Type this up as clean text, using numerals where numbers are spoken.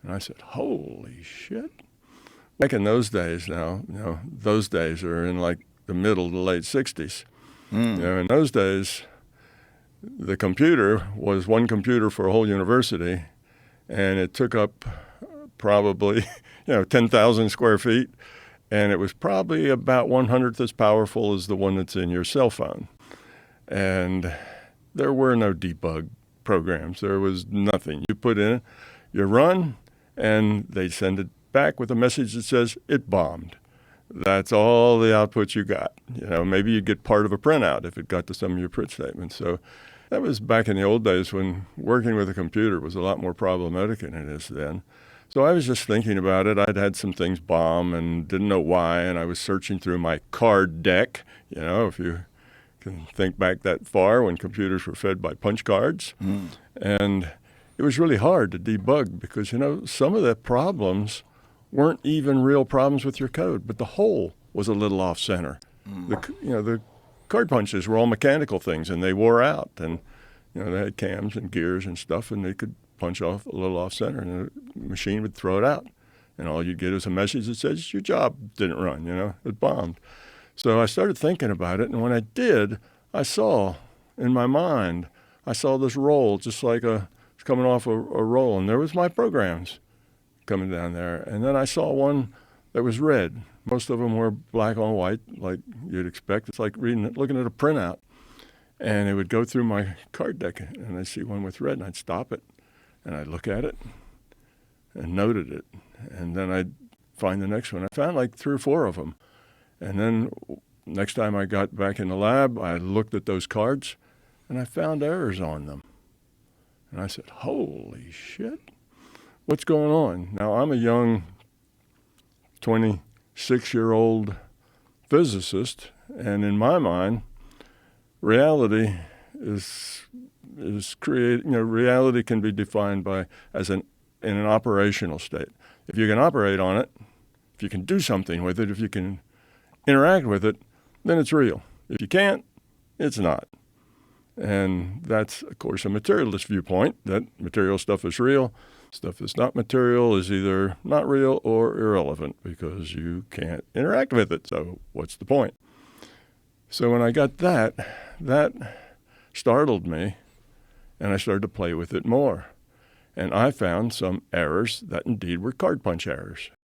And I said, holy shit. Back in those days now, those days are in like the middle to late 60s. In those days, the computer was one computer for a whole university, and it took up probably, 10,000 square feet, and it was probably about 1/100th as powerful as the one that's in your cell phone. And there were no debug programs. There was nothing. You put in your run, and they'd send it back with a message that says it bombed. That's all the output you got. Maybe you'd get part of a printout if it got to some of your print statements. So that was back in the old days when working with a computer was a lot more problematic than it is then. So I was just thinking about it. I'd had some things bomb and didn't know why, and I was searching through my card deck, if you can think back that far when computers were fed by punch cards. And it was really hard to debug because, some of the problems weren't even real problems with your code, but the hole was a little off center. The card punches were all mechanical things, and they wore out, and they had cams and gears and stuff, and they could punch off a little off center, and the machine would throw it out, and all you'd get is a message that says your job didn't run. It bombed. So I started thinking about it, and when I did, I saw in my mind, I saw this roll just like it's coming off a roll, and there was my programs coming down there. And then I saw one that was red. Most of them were black on white, like you'd expect. It's like looking at a printout. And it would go through my card deck, and I'd see one with red, and I'd stop it, and I'd look at it and noted it. And then I'd find the next one. I found like 3 or 4 of them. And then next time I got back in the lab, I looked at those cards, and I found errors on them. And I said, holy shit. What's going on? Now, I'm a young 26-year-old physicist, and in my mind, reality is created. Reality can be defined in an operational state. If you can operate on it, if you can do something with it, if you can interact with it, then it's real. If you can't, it's not. And that's, of course, a materialist viewpoint, that material stuff is real. Stuff that's not material is either not real or irrelevant because you can't interact with it. So what's the point? So when I got that startled me, and I started to play with it more. And I found some errors that indeed were card punch errors.